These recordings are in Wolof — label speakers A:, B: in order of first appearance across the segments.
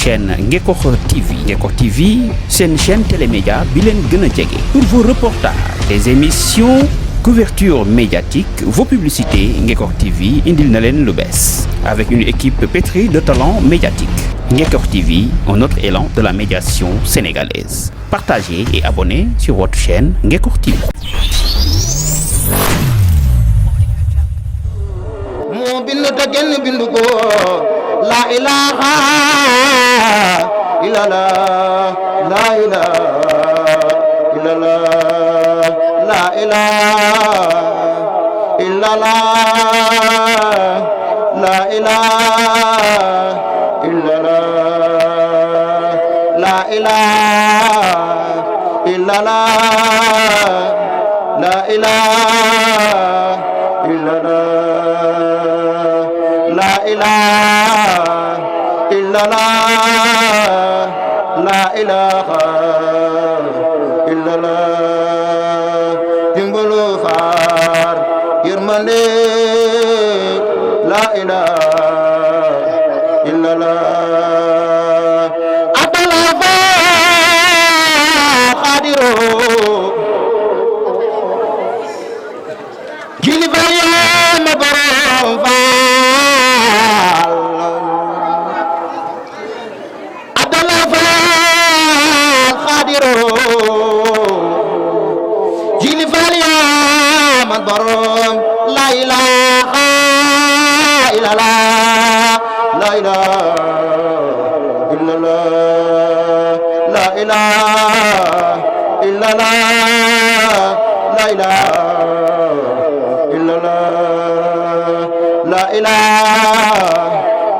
A: chaîne Ngekokh TV. Ngekokh TV, c'est une chaîne télémédia bi leen gën a jege. Pour vos reportages, des émissions, couverture médiatique, vos publicités, Ngekokh TV indil na leen lu bees. Avec une équipe pétrie de talents médiatiques. Ngekokh TV, un autre élan de la médiation sénégalaise. Partagez et abonnez sur votre chaîne Ngekokh TV.
B: La ilaha illallah, la ilaha illallah, la ilaha illallah, la ilaha illallah, la ilaha illallah, la ilaha illallah, la ilaha illallah, la ilaha illallah. Jumbalu far yërmande, la ilaha illallah. Atala fa khadiro jili fa ya ma borom fa la ilaha illallah, la ilaha illallah, la ilaha illallah, la ilaha illallah, la ilaha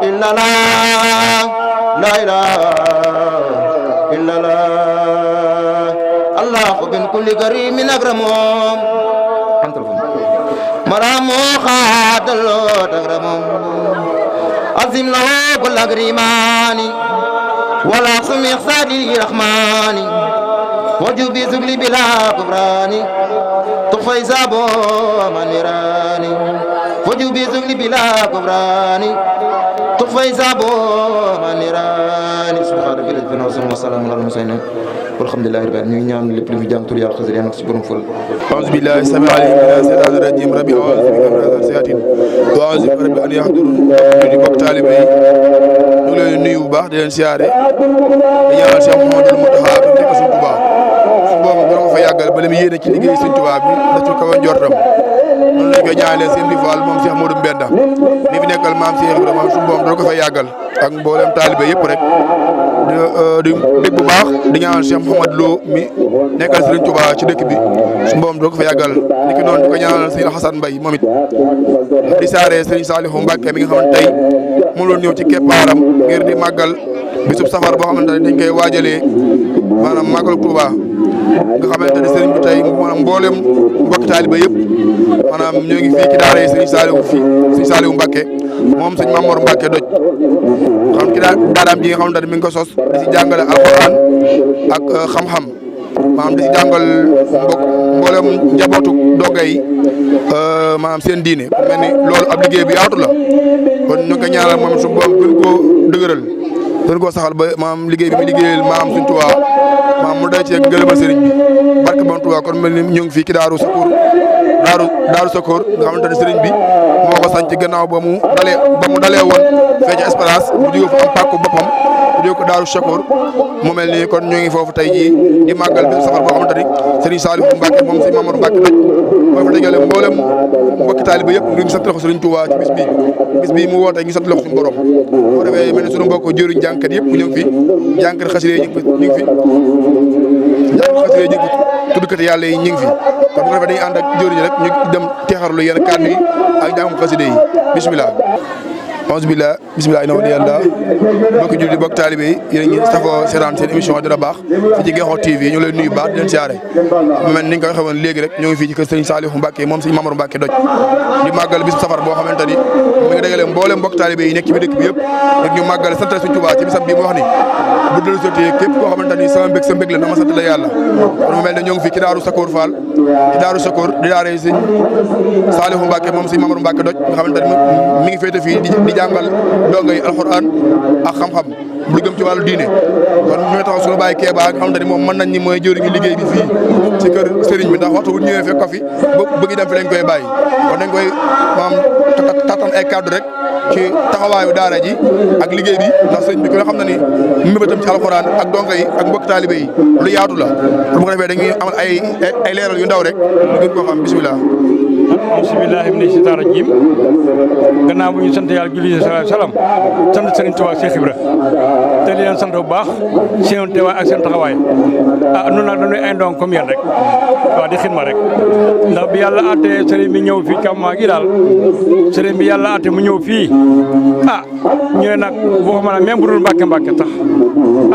B: illallah, la ilaha illallah. Allah bin kulli karimin akramum مرامو خادلو تغرمو عظيم له كل أغريماني ولا سميخ سادي رحماني وجوبي زغلي بلا كبراني تخفي زابو منيراني وجوبي زغلي بلا كبراني تخفي زابو منيراني سبحان ربي العظيم والسلام على المرسلين والحمد لله رب العالمين. ñaan lépp lu fi jàng tur yàlla xasida yàlla ci borom ful.
C: أعوذ بالله السميع العليم من الشيطان الرجيم ربي أعوذ بك من الشياطين وأعوذ بك ربي أن يحضرون di bokk taalibe yi ñu ngi leen nuyu bu baax di leen siyaare di ñaanal Cheikh Mouhamadoul Mountakha bi nekk Sëñ Tuubaa su boobu dina ko fa yàggal ba li mu yéene ci liggéey Sëñ Tuubaa bi da ci kaw njortam noonu lañ koy ñaanalee seen di Fall moom Cheikh Modou Mbenda mi fi nekkal maam Cheikh Ibrahima su boobu dina ko fa yàggal ak mboolem taalibe yëpp rek di dégg bu baax di ñaanal Cheikh Mouhamadou Lo mi nekkal Sëriñ Tuubaa ci dëkk bi su mboom doo ko fa yàggal niki noonu di ko ñaanal Sëriñ Xasan Mbay moom it di saare Sëriñ Saalihu Mbàkke mi nga xamante tey mu doon ñëw ci keppaaram ngir di màggal bisub safar boo xamante ne dañ koy waajalee maanaam màggal Tuubaa nga xamante ne sëriñ bi tey maanaam mboolem mbokki taaliba yëpp maanaam ñoo ngi fii ci daara yi Sëriñ Saalihu Mbàkke moom sëñ Mamoor Mbàkke doj xam ki daaraam ji nga xamante ne mi ngi ko sos di si jàngale alxuraan ak xam-xam maanaam di si jàngal mboolem njabootu donga yi maanaam seen diine mel ni loolu ab liggéey bi yaatu la kon ñu ngi ko ñaanal moom su boom gën koo dëgëral gën koo saxal ba maanaam liggéey bi mu liggéeyal maanaam Sëñ Tuubaa maanaam mu day ci ngërëmal sëriñ bi barke Borom Tuubaa kon mel ni ñu ngi fii ci Daaru Sakoor nga xamante ne sëriñ bi moo ko sañ ci gannaaw ba mu dalee woon fee ci Espérance mu jóge fa am pàkku boppam mu jóge ko Daaru Sakoor mu mel ni kon ñu ngi foofu tey jii di màggal bi safar boo xamante ni Sëriñ Saalihu Mbàkke moom Sëriñ Mamoor Mbàkke doj moo fa dajale mboolem mbokki taaliba yëpp ngir ñu sant ko Sëriñ Tuubaa ci bis bi mu woote ñu sant ko suñu borom boo defee mel ni suñu mbokk jëriñ jàngkat yëpp ñu ngi fi jàngkat xasida yi ñu ngi fi tuddkati yàlla yi ñu ngi fi kon bu ko defee dañuy ànd ak jëriñ rek ñu dem teexarlu yenn kàddu yi ak jàngum xasida yi bismillah auzu billah bismillah ina wali yàlla bokki julli bokk taalibe yi yéen ngi safoo seetaan seen émission dina baax fii ci Ngekokh TV ñu leen nuyu baax di leen siyaare mel ni nga ko waxee woon léegi rek ñoo ngi fii ci kër Serigne Saliou Mbacke moom Serigne Mamadou Mbacke doj di màggal bis safar boo xamante ni mi ngi dajale mboolem mbokk taalibe yi nekk ci biir dëkk bi yëpp rek ñu màggal sant Serigne Touba ci bisam bi mu wax ni bu delu sotee képp koo xamante ni sama mbég sa mbég la na ma sant la yàlla kon mu mel ne ñoo ngi fii ci Daaru Sakoor Fall ci Daaru Sakoor di daare Serigne Saliou Mbacke moom Serigne Mamadou Mbacke doj nga xamante ni mi ngi féete fii di jàngal ndongo yi alxuraan ak xam-xam lu gëm ci wàllu diine kon ñooy taxaw suñu bàyyi Kéba nga xamante ni moom mën nañ ni mooy jëriñu liggéey bi fii ci kër sëriñ bi ndax waxtu bu ñëwee fekk ko fi bëgg dem fi lañ koy bàyyi kon dañ koy maam tatan ay kàddu rek ci taxawaayu daara ji ak liggéey bi ndax sëriñ bi ku ne xam na ni mbébétam ci alxuraan ak dongo yi ak mbokk taalibe yi lu yaatu la bu ko defee dañuy amal ay leeral yu ndaw rek ñu gën koo xam bisimilah.
D: bismillahi mina shaytaani rajiim gannaaw bu ñu sant yàlla julli sallallahu alayhi wa sallam sant Serigne Touba Cheikh Ibra te di leen sant bu baax seen teewaay ak seen taxawaay noonu nag dañuy ay ndong comme yéen rek waaw di xidma rek ndax bi yàlla àttee Serigne bi ñëw fii Kàmmaa gi daal Serigne bi yàlla àttee mu ñëw fii ñu ne nag boo xam ne même bu dul mbàkke tax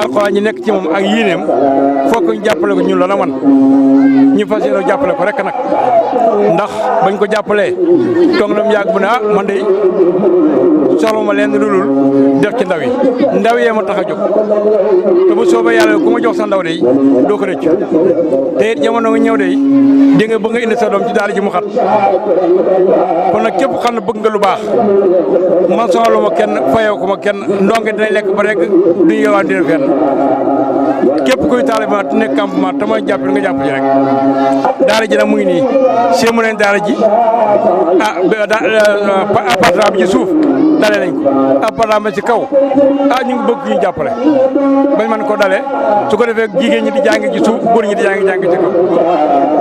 D: alxuraan ñi nekk ci moom ak yéeneem fokk ñu jàppale ko ñun la na man ñu fas yéene jàppale ko rek nag ndax bañ ko jàppalee toog na mu yàgg bu ne man de soxla ma leen lu dul def ci ndaw yee ma tax a jóg te bu soobee yàlla ku ma jox sa ndaw de doo ko rëcc te it jamono nga ñëw de di nga bëgg nga indi sa doom ci daara ji mu xat kon nag képp xam ne bëgg nga lu baax man soxla ma kenn fayoo ko ma kenn ndonge dinañ lekk ba rek duñu yowaan dina fenn képp kuy taalibe ma nekk campement te mooy jàpp nga jàpp ji rek daara ji nag mu ngi nii séemu nañ daara ji appartement bi ci suuf dale nañ ko appartement bi ci kaw ñu ngi bëgg ñu jàppale bañ mën ko dale su ko defee jigéen ñi di jàng ci suuf góor ñi di jàng ci kaw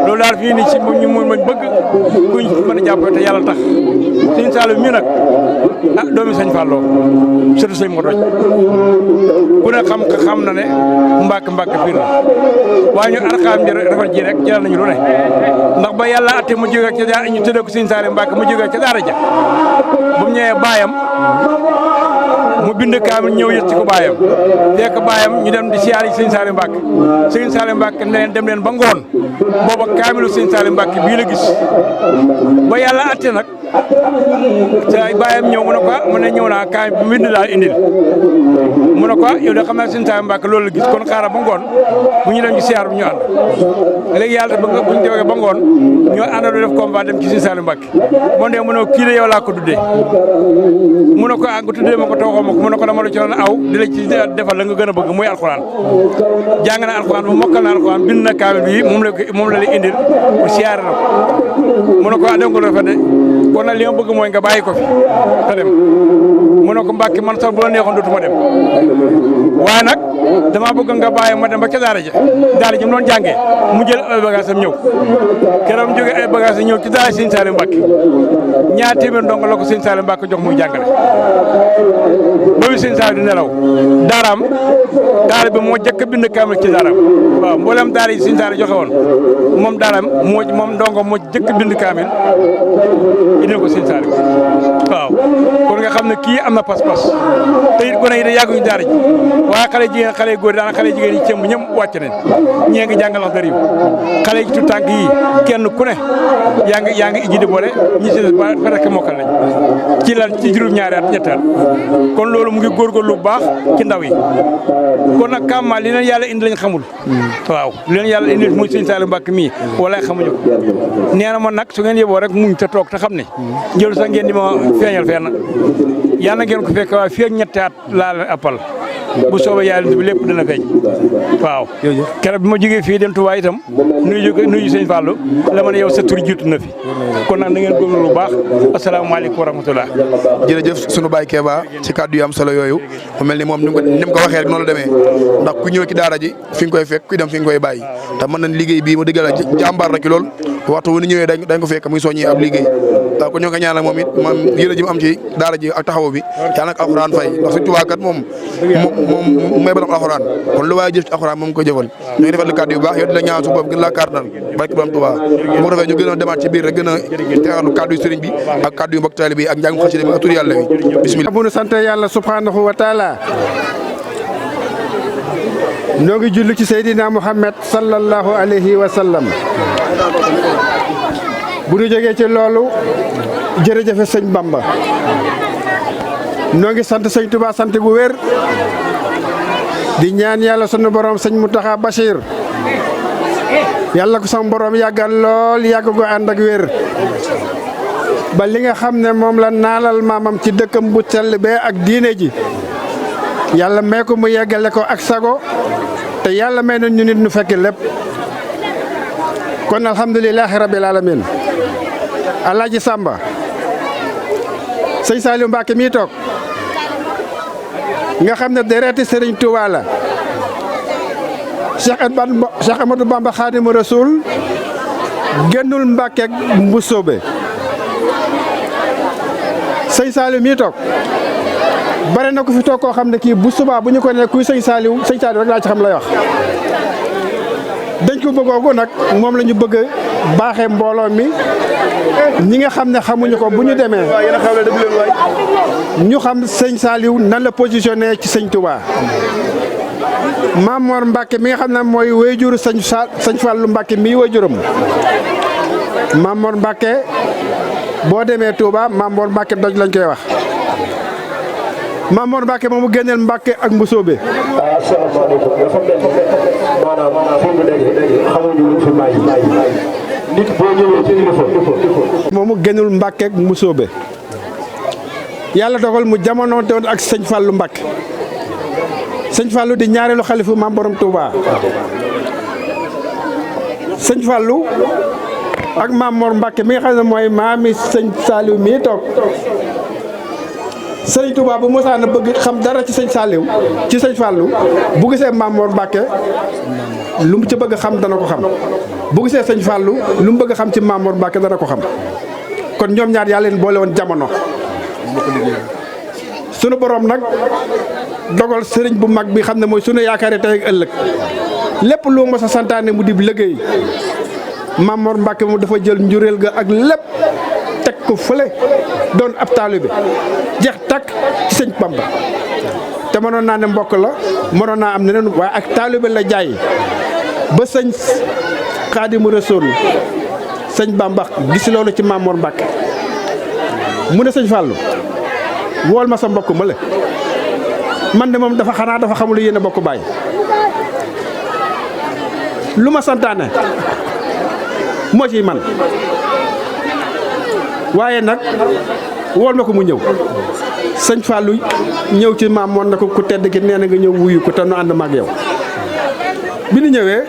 D: loolu daal fii nii ci ñu mun mañ bëgg kuñ mën a jàppale te yàlla tax Sëñ Saliou mii nag doomi Sëñ Fallou surtout Sëñ Modou ku ne xam na ne mbàkk fii la waaye ñu arxaam ji rafet ji rek jëral nañu lu ne ndax ba yàlla atte mu jógee ca daara ñu tëddee ko Sëñ Saliou Mbàkke mu jógee ca daara ja bu mu ñëwee baayam mu bind kaamil ñëw yët ci ko baayam fekk baayam ñu dem di siyaar yi Sëñ Saliou Mbàkke Sëñ Saliou Mbàkke ne leen dem leen ba ngoon booba kaamilu Sëñ Saliou Mbàkke bii la gis ba yàlla atte nag sa baayam ñëw mu ne ko mu ne ñëw naa kaamil bi mbind laa indil mu ne ko yow de xam naa Sëñ Saliou Mbàkke loolu la gis kon xaaral ba ngoon bu ñu dem ci siyaar bu ñu ànd léegi yàlla bu ñu jógee ba ngoon ñoo àndandoo def combat dem ci Sëñ Saliou Mbàkke moo ne mu ne kii la yow laa ko tuddee mu ne ko nga tuddee ma ko tooxoo ma ko mu ne ko dama la ci doon aw di la ci defal la nga gën a bëgg muy alxuraan jàng na alxuraan bu mokkal na alxuraan bind na kaamil bi moom la lay indil pour siyaare na ko mu ne ko dem ko rafet de kon nag li ma bëgg mooy nga bàyyi ko fi te dem mu ne ko Mbàkke man sax bu la neexoon dootuma dem waaye nag dama bëgg nga bàyyi ma dem ba ca daara ji mu doon jàngee mu jël ay bagage am ñëw keroog mu jógee ay bagage ñëw ci daara Sëñ Saliou Mbàkke ñaar téeméer ndongo la ko Sëñ Saliou Mbàkke jox muy jàngale boobu Sëñ Saliou di nelaw daaraam daara bi moo jëkk a bind kaamil ci daaraam waaw mboolem daara yi Sëñ Saliou joxe woon moom daaraam moom ndongo moo jëkk a bind kaamil indi ko Sëñ Saliou waaw kon nga xam ne kii am na pas-pas te it gone yi da yàgguñu daara ji waaye xale jigéen xale góor daana xale jigéen yi cëmb ñëm wàcc nañ ñee ngi jàngal wax dara xale yi tu tànk yi kenn ku ne yaa ngi iji di boole ñi si ba rek mokkal nañ ci lan ci juróom-ñaari at ñetti at kon loolu mu ngi góorgóorlu bu baax ci ndaw yi kon nag Kàmmaa li leen yàlla indi lañ xamul waaw li leen yàlla indi muy Sëñ Saliou Mbàkke mii walaay xamuñu ko nee na ma nag su ngeen yeboo rek muñ te toog te xam ne jël sax ngeen di ma feeñal fenn yàlla ngeen ko fekk waaye fii ak ñetti at laa leen appal bu soobee yàlla bi lépp dina feeñ waaw keroog bi ma jógee fii dem Touba itam nuyu Sëñ Fallou la ma ne yow sa tur jiitu na fi kon nag na ngeen góorgóorlu lu baax asalaamaaleykum wa rahmatulah.
C: jërëjëf sunu baay Kéba ci kàddu yu am solo yooyu mu mel ni moom ni mu ko waxee rek noonu la demee ndax ku ñëw ci daara ji fi nga koy fekk kuy dem fi nga koy bàyyi te mën nañ liggéey bii ma dëggal la jàmbaar la ci lool waxtu wu ñu ñëwee dañ ko fekk muy soññi ab liggéey ndax ko ñoo ko ñaanal moom it man yéen a ji mu am ci daara ji ak taxaw bi yàlla nag alxuraan fay ndax Sëñ Tuubaa kat moom may borom alxuraan kon lu waaye jëf ci alxuraan moom ko jëfal ñu ngi defal kàddu yu baax yow di la ñaan su bopp gën laa kàttanal barke borom Tuubaa bu ko defee ñu gën a demaat ci biir rek gën a teewlu kàddu yu sëriñ bi ak kàddu yu mbokk taalibe bi ak njàngum xasida bi ak tur yàlla wi bismillah
E: bu nu sant yàlla subhanahu wa taala ñoo ngi julli ci Seydina Muhammad sallallahu alayhi wa sallam bu ñu jógee ci loolu jërëjëfe sëñ Bamba ñoo ngi sant sëñ Touba sant bu wér di ñaan yàlla sunu borom sëñ Mountakha Bachir yàlla ko sama borom yàggal lool yàgg ko ànd ak wér ba li nga xam ne moom la naalal maamam ci dëkkam bu sell bee ak diine ji yàlla may ko mu yeggale ko ak sago te yàlla may na ñu nit ñu fekk lépp kon alhamdulilahi rabbil alamin Alaaji Samba sëñ Saliou Mbacke mii toog nga xam ne dereeti Serigne Touba la Cheikh Amadou Bamba Khadimu Rasoul génnul Mbacke ak Mbusoobe sëñ Saliou mii toog bare na ko fi toog koo xam ne kii bu subaa bu ñu ko ne kuy sëñ Saliou rek laa ci xam lay wax dañ ko bëggoogu nag moom la ñu bëgg a baaxee mbooloo mi ñi nga xam ne xamuñu ko bu ñu demee ñu xam sëñ Saliou nan la positionné ci sëñ Touba Maam Mor Mbacke mi nga xam ne mooy wéyjuru sëñ Fallou Mbacke mii wéyjuram Maam Mor Mbacke boo demee Touba Maam Mor Mbacke doj lañ koy wax Maam Mor Mbacke moomu génneel Mbacke ak Mbusoobe.
F: asalaamaaleykum dafa mel ni maanaam fi mu nekk xamuñu luñ fi bàyyi nit boo ñëwee ci kilifa
E: moomu génnul Mbacke ak Mbusoobe yàlla dogal mu jamono doon ak sëñ Fallou Mbacke sëñ Fallou di ñaareelu xalifu Maam Borom Touba sëñ Fallou ak Maam Mor Mbacke mi nga xam ne mooy maami sëñ Saliou mii toog. sëñ Touba bu mosaan a bëgg xam dara ci sëñ Saliou ci sëñ Fallou bu gisee Maam Mor Mbacke lu mu ci bëgg xam dana ko xam bu gisee sëñ Fallou lu mu bëgg xam ci Maam Mor Mbacke dana ko xam kon ñoom ñaar yaa leen boole woon jamono. sunu borom nag dogal sëriñ bu mag bi xam ne mooy sunu yaakaari tey ak ëllëg lépp lu mos a santaane mu dib liggéey Maam Mor Mbacke moom dafa jël njuréel ga ak lépp teg ko fële doon ab taalibe jeex takk ci sëñ Bamba te mënoon naa ne mbokk la mënoon naa am neneen waaye ak taalibe la jaay ba sëñ Xaadimu Rasuul sëñ Bamba gis loolu ci Maam Mor Mbacke mu ne sëñ Fallou wool ma sa mbokk ma la man de moom dafa xamul yéen a bokk baay lu ma santaane moo ciy man waaye nag wool ma ko mu ñëw sëñ Fallou ñëw ci Maam Mor na ko ku tedd ki nee na nga ñëw wuyu ko te nu ànd maag yow bi ñu ñëwee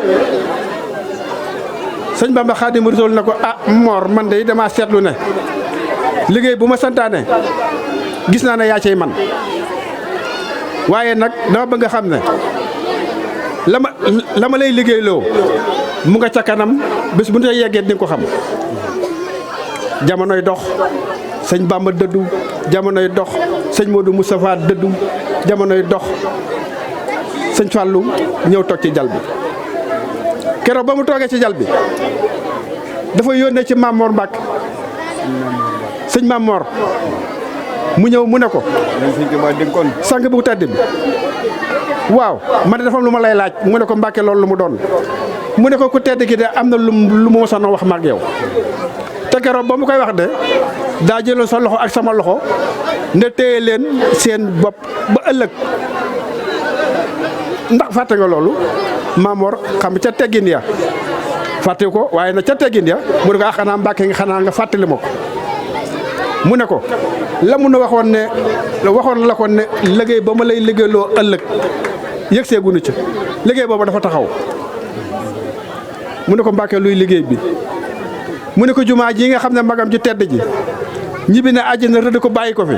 E: sëñ Bamba Xaadimu Rasuul na ko Mor man de damaa seetlu ne liggéey bu ma santaane gis naa ne yaa cay man waaye nag dama bëgg nga xam ne la ma lay liggéeyloo mu nga ca kanam bés bu ñu yeggee di nga ko xam jamonoy dox sëñ Bamba dëddu jamonoy dox sëñ Modou Moustapha dëddu jamonoy dox sëñ Fallou ñëw toog ci jal bi keroog ba mu toogee ci jal bi dafa yónnee ci Maam Mor Mbacke sëñ Maam Mor mu ñëw mu ne ko sang bu tedd bi waaw man dafa am lu ma lay laaj mu ne ko Mbacke loolu lu mu doon mu ne ko ku tedd ki de am na lu mu mosoon a wax maag yow te keroog ba mu koy wax de daa jëloon sa loxo ak sama loxo nde téye leen seen bopp ba ëllëg ndax fàtte nga loolu Maam Mor xam ca teggin ya fàtte ko waaye na ca teggin ya mu ne ko xanaa Mbacke nga xanaa nga fàttali ma ko mu ne ko la mun a waxoon la ko ne liggéey ba ma lay liggéeyloo ëllëg yëg seegunu ci liggéey boobu dafa taxaw mu ne ko Mbacke luy liggéey bi mu ne ko jumaa ji nga xam ne magam ju tedd ji ñibbi na àjjana rëdd ko bàyyi ko fi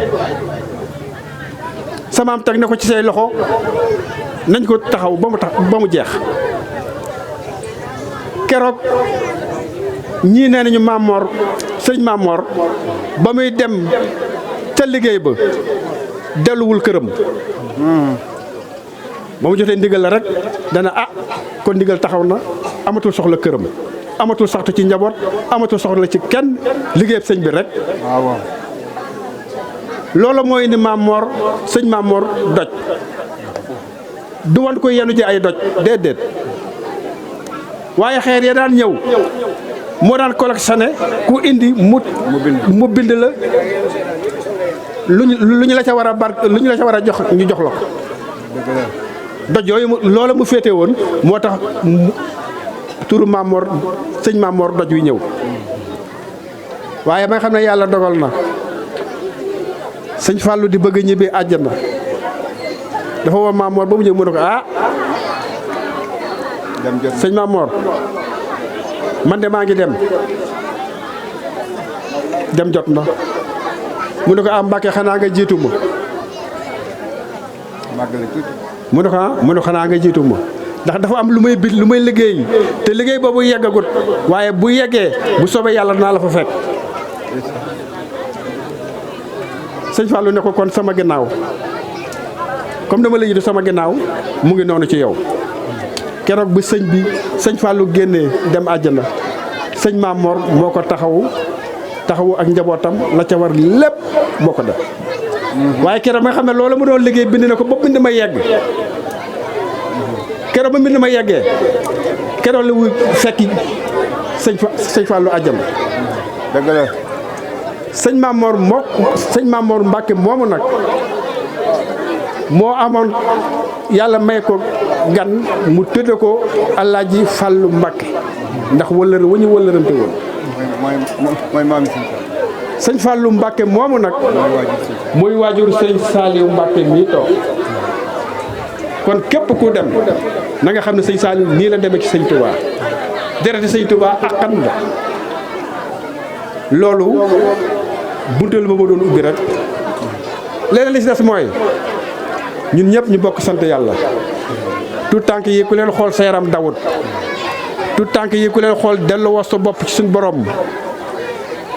E: samaam teg na ko ci say loxo nañ ko taxaw ba mu jeex keroog ñii nee nañu Maam Mor sëñ Maam Mor ba muy dem ca liggéey ba delluwul këram ba mu jotee ndigal la rek dana kon ndigal taxaw na amatul soxla këram amatul saxtu ci njaboot amatul soxla ci kenn liggéeyab sëñ bi rek waaw loolu moo indi Maam Mor sëñ Maam Mor doj du wan ko yenu ci ay doj déedéet waaye xeer ya daan ñëw moo daan collectionné ku indi mu bind la lu ñu la ca war a jox ñu jox la ko doj yooyu loola mu féete woon moo tax turu Maam Mor sëñ Maam Mor doj wi ñëw waaye may xam ne yàlla dogal na sëñ Fallou di bëgg ñibbi àjjana dafa woo Mamor ba mu ñëw mu ne ko sëñ Mamor man de maa ngi dem jot na mu ne ko Mbàkke xanaa nga jiitu ma mu ne ko mu ne xanaa nga jiitu ma ndax dafa am lu may liggéey te liggéey boobu yeggagut waaye bu yeggee bu soobee yàlla naa la fa fekk sëñ Fallou ne ko kon sama ginnaaw comme dama la jiitu sama ginnaaw mu ngi noonu ci yow keroog bi sëñ Fallou génnee dem àjjana sëñ Mamor moo ko taxawu ak njabootam la ca war lépp moo ko def waaye keroog ma xam ne loolu mu doon liggéey bind na ko ba bind ma yegg keroog ba bind ma yeggee keroog la wuy fekki sëñ Fallou àjjana
C: dëgg la
E: sëñ Mamor Mbàkke moomu nag moo amoon yàlla may ko gan mu tëdd ko Alaaji Fallu Mbàkke ndax wëllëre wu ñu wëllërante woon
C: mooy maam
E: sëñ Fallu Mbàkke moomu nag muy waajur sëñ Saaliw Mbàkke mii toog kon képp ku dem na nga xam ne sëñ Saaliw nii la demee ci sëñ Touba dereti sëñ Touba akkan la loolu buntalu ba ma doon ubbi rek leneen li ci des mooy ñun ñëpp ñu bokk sant yàlla tout tànk yi ku leen xool sa yaram dawut tout tànk yi ku leen xool delloo sa bopp ci suñu borom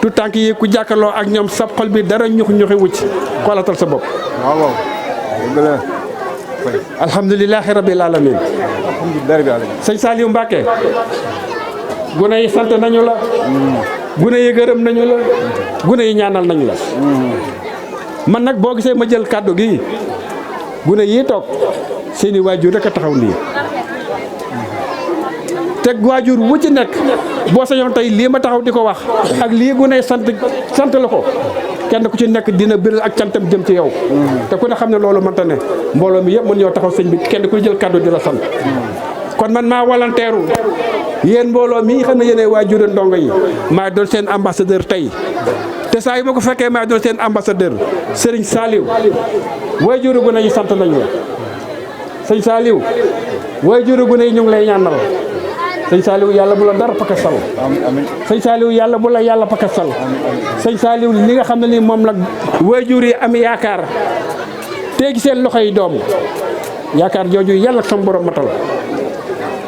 E: tout tànk yi ku jàkkaarloo ak ñoom sab xol bi dara ñuxi wucc xoolatal sa bopp
C: waaw
E: alhamdulilahi rabbil alamin sëñ Saliou Mbacke gune yi sant nañu la gune yi gërëm nañu la gune yi ñaanal nañu la man nag boo gisee ma jël kàddu gi gune yii toog seeni waajur rek a taxaw nii te waajur wu ci nekk boo sañoon tey lii ma taxaw di ko wax ak lii gune sant la ko kenn ku ci nekk dina biral ak cantam jëm ci yow te ku ne xam ne loolu mënta ne mbooloo mi yëpp mën ñoo taxaw sëñ bi kenn kuy jël kàddu di la sant kon man maa volontaire yéen mbooloo mi xam ne yéenay waajur ndongo yi maa doon seen ambassadeur tey te saa yu ma ko fekkee maa doon seen ambassadeur Serigne Saliou waajuru gune yi sant nañu la sëñ Saliou waajuru gune yi ñu ngi lay ñaanal sëñ Saliou yàlla bu la dara pakasal sëñ Saliou yàlla bu la yàlla pakasal sëñ Saliou li nga xam ne ni moom la waajur yi am yaakaar teegi seen loxo yi doom yaakaar jooju yàlla sama borom matal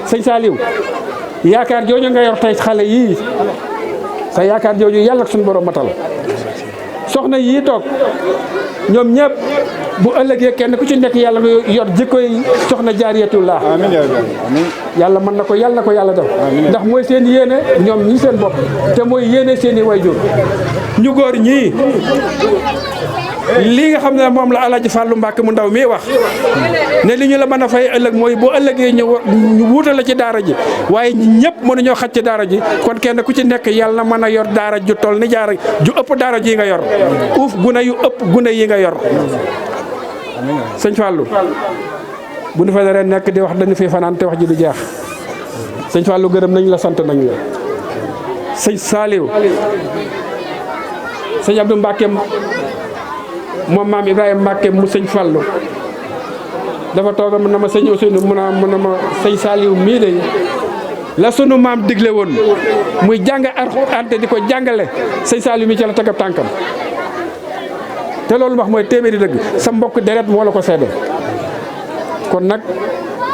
E: sëñ Saliou yaakaar jooju nga yor tey xale yii sa yaakaar jooju yàlla suñu borom matal soxna yii toog ñoom ñëpp bu ëllëgee kenn ku ci nekk yàlla nga yor jikkoy soxna jaariyatullah yàlla mën na ko yàlla def ndax mooy seen yéene ñoom ñi seen bopp te mooy yéene seen i wayjur ñu góor ñii lii nga xam ne moom la Alaaji Fallu Mbàkke mu ndaw mii wax ne li ñu la mën a fay ëllëg mooy bu ëllëgee ñu wuutal la ci daara ji waaye ñëpp mënuñoo xaj ci daara ji kon kenn ku ci nekk yàlla na mën a yor daara ju toll ni jaara ju ëpp daara ji nga yor uuf gune yu ëpp gune yi nga yor sëñ Fallou bu ñu fa dara nekk di wax dañu fi fanaan te wax ji du jeex sëñ Fallou gërëm nañ la sant nañ la sëñ Saliou sëñ Abdou Mbacke moom maam Ibrahima Mbacke mu sëñ Fallou dafa toog mu ne ma sëñ Ousseynou mu ne ma sëñ Saliou mii de la sunu maam digle woon muy jàng Alxuraan te di ko jàngale sëñ Saliou mii ci la tegab tànkam te loolu wax mooy téeméeri dëgg sa mbokk deret moo la ko seede kon nag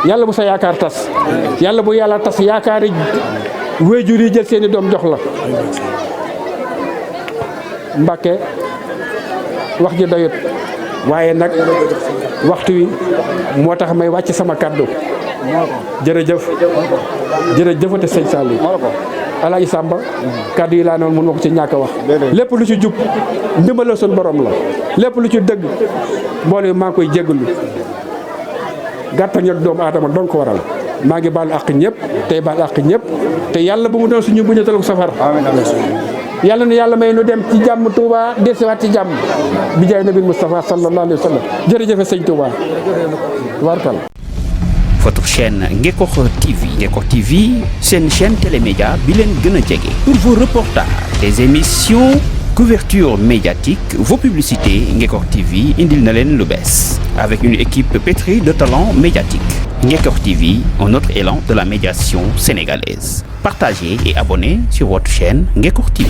E: yàlla bu sa yaakaar tas yàlla bu yàlla tas yaakaari waajur yi jël seeni doom jox la Mbàkke wax ji doyut waaye nag waxtu wi moo tax may wàcc sama kàddu jërëjëf jërëjëfate sëñ Saliou Alaaji Samba kàddu yi laa noonu mun ma ko ci ñàkk a wax lépp lu ci jub ndimbalal suñu borom la lépp lu ci dëgg mbooloo maa ngi koy jégalu gàttañ ak doomu aadama doon ko waral maa ngi baal àq ñëpp tey baal àq ñëpp te yàlla bu mu doon suñu bu ñu talu safar yàlla nu yàlla may nu dem ci jàmm Touba desiwaat ci jàmm bi jaay nabi Moustapha sallallahu alayhi wa sallam jërëjëfe sëñ Touba warkal
A: votre chaîne Ngekokh TV. Ngekokh TV, c'est une chaîne télémédia bilen gëna jege. Pour vos reportages, des émissions, couverture médiatique, vos publicités, Ngekokh TV indil na len lu bees. Avec une équipe pétrie de talents médiatiques. Ngekokh TV, un autre élan de la médiation sénégalaise. Partagez et abonnez sur votre chaîne Ngekokh TV.